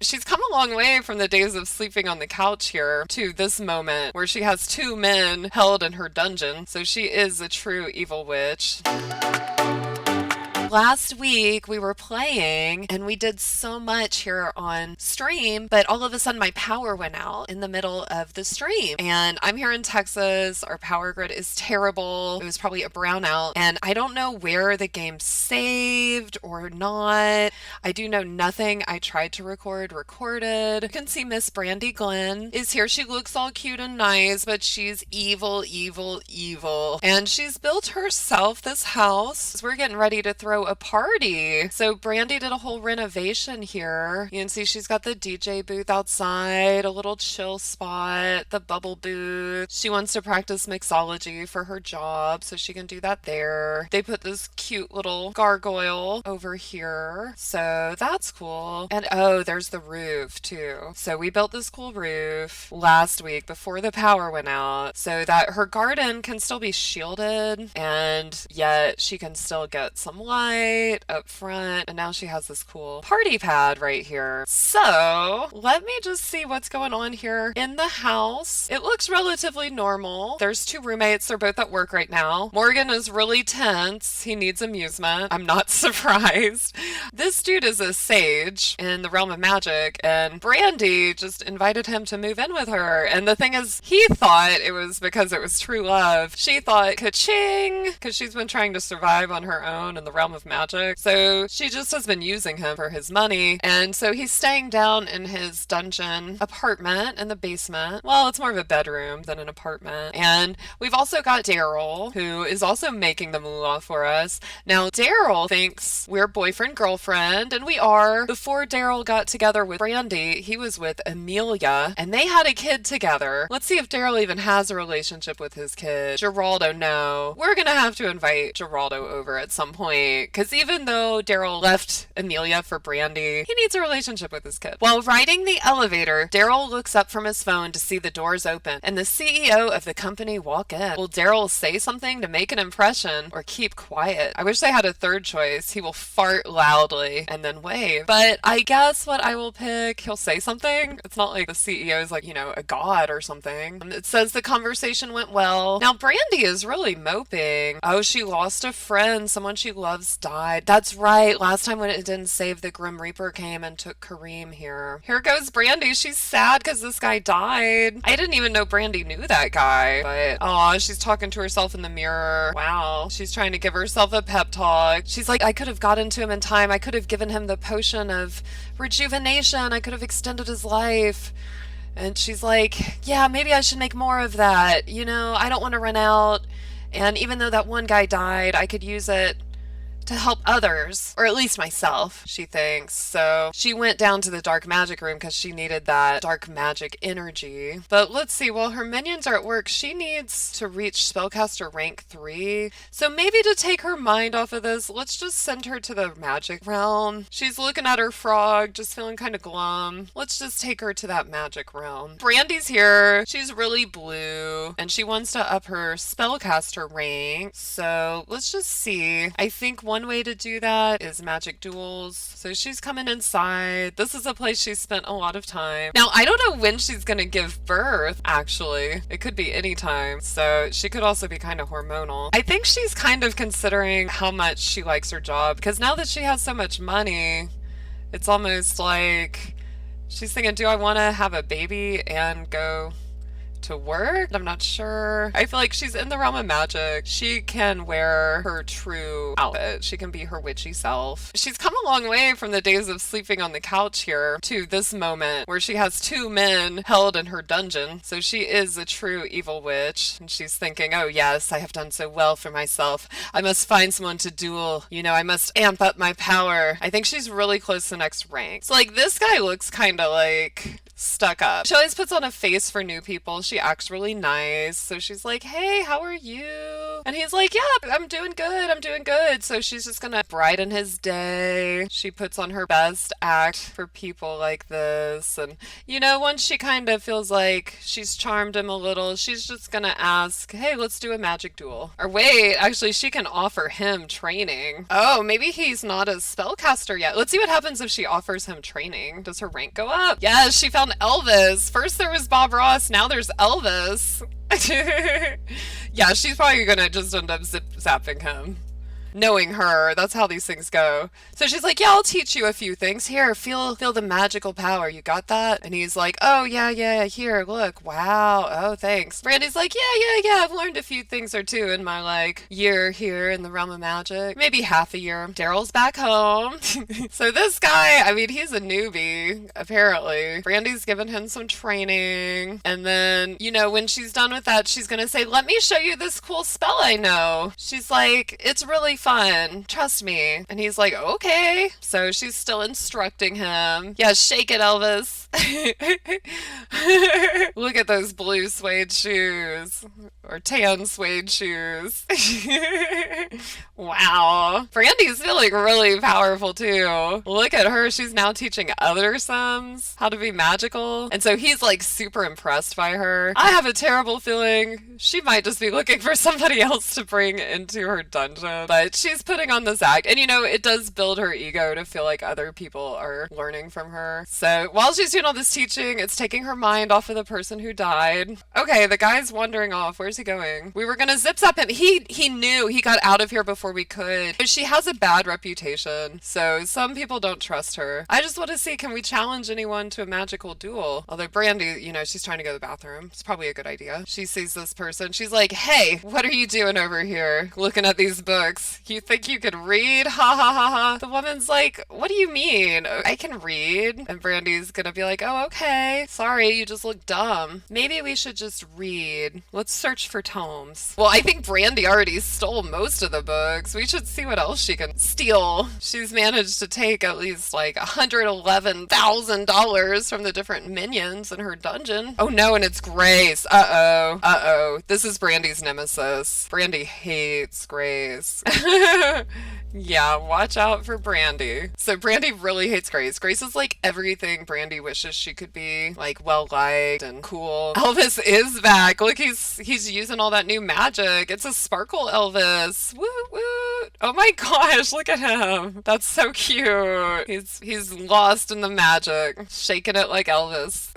She's come a long way from the days of sleeping on the couch here to this moment where she has two men held in her dungeon. So she is a true evil witch. Last week we were playing and we did so much here on stream, but all of a sudden my power went out in the middle of the stream. And I'm here in Texas. Our power grid is terrible. It was probably a brownout. And I don't know where the game saved or not. I do know nothing. I tried to recorded. You can see Miss Brandy Glenn is here. She looks all cute and nice, but she's evil, evil, evil. And she's built herself this house. We're getting ready to throw a party. So Brandy did a whole renovation here. You can see she's got the DJ booth outside, a little chill spot, the bubble booth. She wants to practice mixology for her job, so she can do that there. They put this cute little gargoyle over here. So that's cool. And oh, there's the roof too. So we built this cool roof last week before the power went out so that her garden can still be shielded and yet she can still get some light up front, and now she has this cool party pad right here. So let me just see what's going on here in the house. It looks relatively normal. There's two roommates. They're both at work right now. Morgan is really tense. He needs amusement. I'm not surprised. This dude is a sage in the realm of magic, and Brandy just invited him to move in with her. And the thing is, he thought it was because it was true love. She thought ka-ching, because she's been trying to survive on her own in the realm of magic. So she just has been using him for his money. And so he's staying down in his dungeon apartment in the basement. Well, it's more of a bedroom than an apartment. And we've also got Daryl, who is also making the moolah for us. Now, Daryl thinks we're boyfriend-girlfriend, and we are. Before Daryl got together with Brandy, he was with Amelia, and they had a kid together. Let's see if Daryl even has a relationship with his kid. Geraldo, no. We're gonna have to invite Geraldo over at some point, because even though Daryl left Amelia for Brandy, he needs a relationship with his kid. While riding the elevator, Daryl looks up from his phone to see the doors open and the CEO of the company walk in. Will Daryl say something to make an impression or keep quiet? I wish they had a third choice. He will fart loudly and then wave. But I guess what I will pick, he'll say something. It's not like the CEO is like, you know, a god or something. It says the conversation went well. Now Brandy is really moping. Oh, she lost a friend. Someone she loves died. That's right. Last time when it didn't save, the Grim Reaper came and took Kareem here. Here goes Brandy. She's sad because this guy died. I didn't even know Brandy knew that guy. But, aw, she's talking to herself in the mirror. Wow. She's trying to give herself a pep talk. She's like, I could have gotten to him in time. I could have given him the potion of rejuvenation. I could have extended his life. And she's like, yeah, maybe I should make more of that. You know, I don't want to run out. And even though that one guy died, I could use it to help others, or at least myself, she thinks. So she went down to the dark magic room because she needed that dark magic energy. But let's see, while her minions are at work, she needs to reach spellcaster rank 3. So maybe to take her mind off of this, let's just send her to the magic realm. She's looking at her frog, just feeling kind of glum. Let's just take her to that magic realm. Brandy's here. She's really blue, and she wants to up her spellcaster rank. So let's just see. I think one way to do that is magic duels. So she's coming inside. This is a place she spent a lot of time. Now, I don't know when she's going to give birth, actually. It could be any time. So she could also be kind of hormonal. I think she's kind of considering how much she likes her job, because now that she has so much money, it's almost like she's thinking, do I want to have a baby and go to work? I'm not sure. I feel like she's in the realm of magic. She can wear her true outfit. She can be her witchy self. She's come a long way from the days of sleeping on the couch here to this moment where she has two men held in her dungeon. So she is a true evil witch. And she's thinking, oh yes, I have done so well for myself. I must find someone to duel. You know, I must amp up my power. I think she's really close to the next rank. So like this guy looks kind of like stuck up. She always puts on a face for new people. she acts really nice. So she's like, hey, how are you? And he's like, yeah, I'm doing good. I'm doing good. So she's just gonna brighten his day. She puts on her best act for people like this. And, you know, once she kind of feels like she's charmed him a little, she's just gonna ask, hey, let's do a magic duel. Or wait, actually, she can offer him training. Oh, maybe he's not a spellcaster yet. Let's see what happens if she offers him training. Does her rank go up? Yes, she found Elvis. First there was Bob Ross, now there's Elvis. Yeah, she's probably gonna just end up zip-zapping him. Knowing her, that's how these things go. So she's like, yeah, I'll teach you a few things. Here, feel the magical power. You got that? And he's like, oh, yeah, here, look. Wow. Oh, thanks. Brandy's like, yeah, I've learned a few things or two in my, like, year here in the realm of magic. Maybe half a year. Daryl's back home. So this guy, I mean, he's a newbie, apparently. Brandy's given him some training. And then, you know, when she's done with that, she's gonna say, let me show you this cool spell I know. She's like, it's really fun. Trust me. And he's like, okay. So she's still instructing him. Yeah, shake it, Elvis. Look at those blue suede shoes. Or tan suede shoes. Wow. Brandy's feeling really powerful too. Look at her. She's now teaching other Sims how to be magical. And so he's like super impressed by her. I have a terrible feeling she might just be looking for somebody else to bring into her dungeon. But she's putting on this act. And you know, it does build her ego to feel like other people are learning from her. So while she's doing all this teaching, it's taking her mind off of the person who died. Okay, the guy's wandering off. Where's he going? We were gonna zip-zap him. He knew he got out of here before we could. She has a bad reputation, so some people don't trust her. I just want to see, can we challenge anyone to a magical duel? Although Brandy, you know, she's trying to go to the bathroom. It's probably a good idea. She sees this person. She's like, hey, what are you doing over here? Looking at these books. You think you could read? Ha ha ha ha. The woman's like, what do you mean? I can read. And Brandy's gonna be like, oh, okay. Sorry, you just look dumb. Maybe we should just read. Let's search for tomes. Well, I think Brandy already stole most of the books. We should see what else she can steal. She's managed to take at least like $111,000 from the different minions in her dungeon. Oh no, and it's Grace. Uh-oh. This is Brandy's nemesis. Brandy hates Grace. Yeah, watch out for Brandy. So Brandy really hates Grace. Grace is like everything Brandy wishes she could be, like well-liked and cool. Elvis is back. Look, he's using all that new magic. It's a sparkle Elvis. Woot woot. Oh my gosh, look at him. That's so cute. He's lost in the magic, shaking it like Elvis.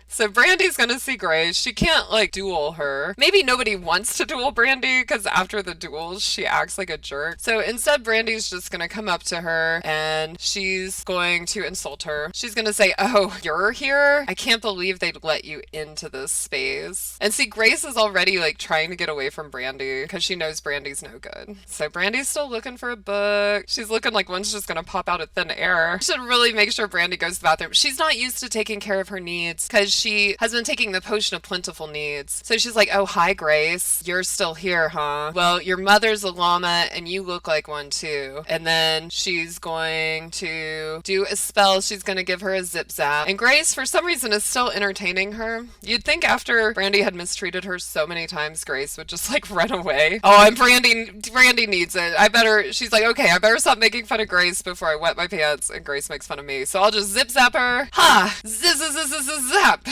So Brandy's gonna see Grace. She can't like duel her. Maybe nobody wants to duel Brandy because after the duels she acts like a jerk. So instead, Brandy's just gonna come up to her and she's going to insult her. She's gonna say, oh, you're here? I can't believe they'd let you into this space. And see, Grace is already like trying to get away from Brandy because she knows Brandy's no good. So Brandy's still looking for a book. She's looking like one's just gonna pop out of thin air. Should really make sure Brandy goes to the bathroom. She's not used to taking care of her needs because she has been taking the potion of plentiful needs. So she's like, oh, hi, Grace. You're still here, huh? Well, your mother's a llama and you look like one too. And then she's going to do a spell. She's going to give her a zip-zap. And Grace, for some reason, is still entertaining her. You'd think after Brandy had mistreated her so many times, Grace would just like run away. Oh, and Brandy needs it. She's like, okay, I better stop making fun of Grace before I wet my pants and Grace makes fun of me. So I'll just zip-zap her. Ha! Zip-zap.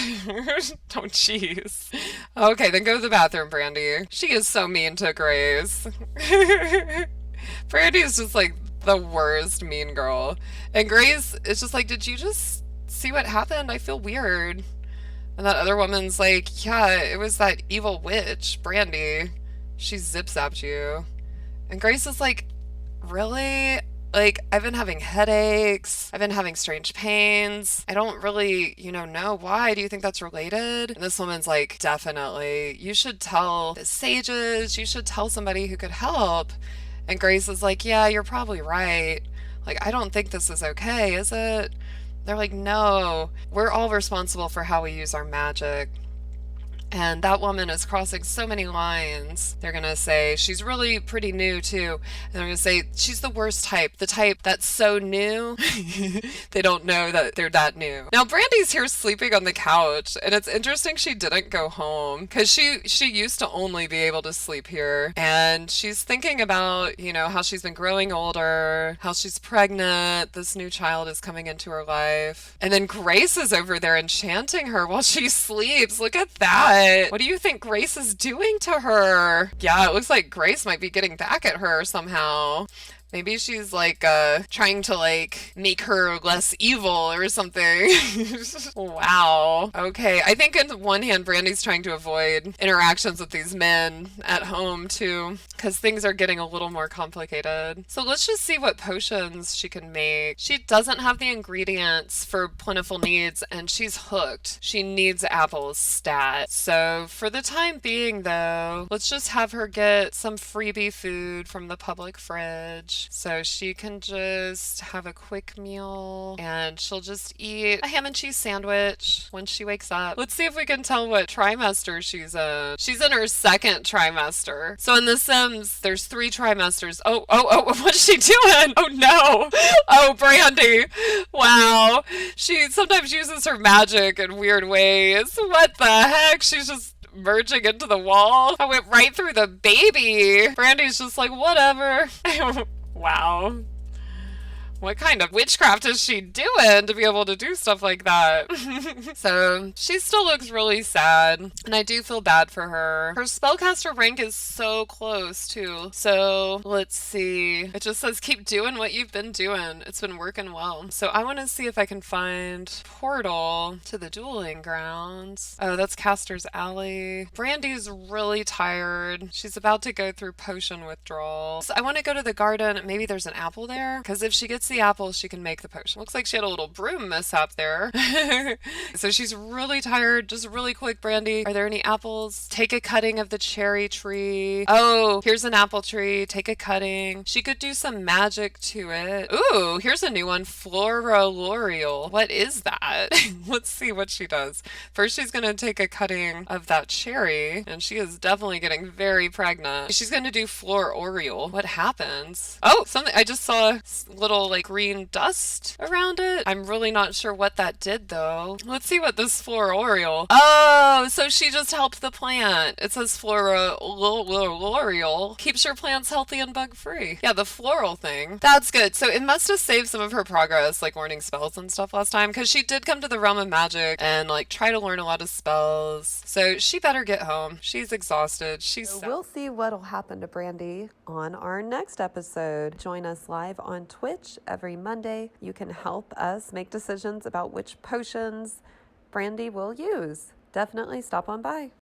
Don't cheese. Okay, then go to the bathroom, Brandy. She is so mean to Grace. Brandy is just like the worst mean girl. And Grace is just like, did you just see what happened? I feel weird. And that other woman's like, yeah, it was that evil witch, Brandy. She zip-zapped you. And Grace is like, really? Like, I've been having headaches. I've been having strange pains. I don't really, know why. Do you think that's related? And this woman's like, definitely. You should tell the sages. You should tell somebody who could help. And Grace is like, yeah, you're probably right. Like, I don't think this is okay, is it? They're like, no, we're all responsible for how we use our magic. And that woman is crossing so many lines. They're going to say she's really pretty new too. And they're going to say she's the worst type, the type that's so new they don't know that they're that new. Now Brandy's here sleeping on the couch, and it's interesting she didn't go home because she used to only be able to sleep here. And she's thinking about, you know, how she's been growing older, how she's pregnant, this new child is coming into her life. And then Grace is over there enchanting her while she sleeps. Look at that. What do you think Grace is doing to her? Yeah, it looks like Grace might be getting back at her somehow. Maybe she's like trying to like make her less evil or something. Wow. Okay. I think on one hand, Brandy's trying to avoid interactions with these men at home too, because things are getting a little more complicated. So let's just see what potions she can make. She doesn't have the ingredients for plentiful needs, and she's hooked. She needs apples stat. So for the time being though, let's just have her get some freebie food from the public fridge. So she can just have a quick meal, and she'll just eat a ham and cheese sandwich when she wakes up. Let's see if we can tell what trimester she's in. She's in her second trimester. So in The Sims, there's 3 trimesters. Oh, what's she doing? Oh no. Oh, Brandy. Wow. She sometimes uses her magic in weird ways. What the heck? She's just merging into the wall. I went right through the baby. Brandy's just like, whatever. Wow. What kind of witchcraft is she doing to be able to do stuff like that? So she still looks really sad, and I do feel bad for her. Her spellcaster rank is so close too. So let's see. It just says keep doing what you've been doing. It's been working well. So I want to see if I can find portal to the dueling grounds. Oh, that's Caster's Alley. Brandy's really tired. She's about to go through potion withdrawal. So I want to go to the garden. Maybe there's an apple there, because if she gets the apple, she can make the potion. Looks like she had a little broom mishap there. So she's really tired. Just really quick, Brandy, are there any apples? Take a cutting of the cherry tree. Oh, here's an apple tree. Take a cutting. She could do some magic to it. Ooh, here's a new one. Floralorial. What is that? Let's see what she does. First, she's going to take a cutting of that cherry, and she is definitely getting very pregnant. She's going to do Floralorial. What happens? Oh, something. I just saw a little like green dust around it. I'm really not sure what that did though. Let's see what this Floralorial. Oh, so she just helped the plant. It says Floralorial keeps your plants healthy and bug free. Yeah, the floral thing. That's good. So it must have saved some of her progress, like learning spells and stuff last time, because she did come to the realm of magic and like try to learn a lot of spells. So she better get home. She's exhausted. So we'll see what'll happen to Brandy on our next episode. Join us live on Twitch every Monday. You can help us make decisions about which potions Brandy will use. Definitely stop on by.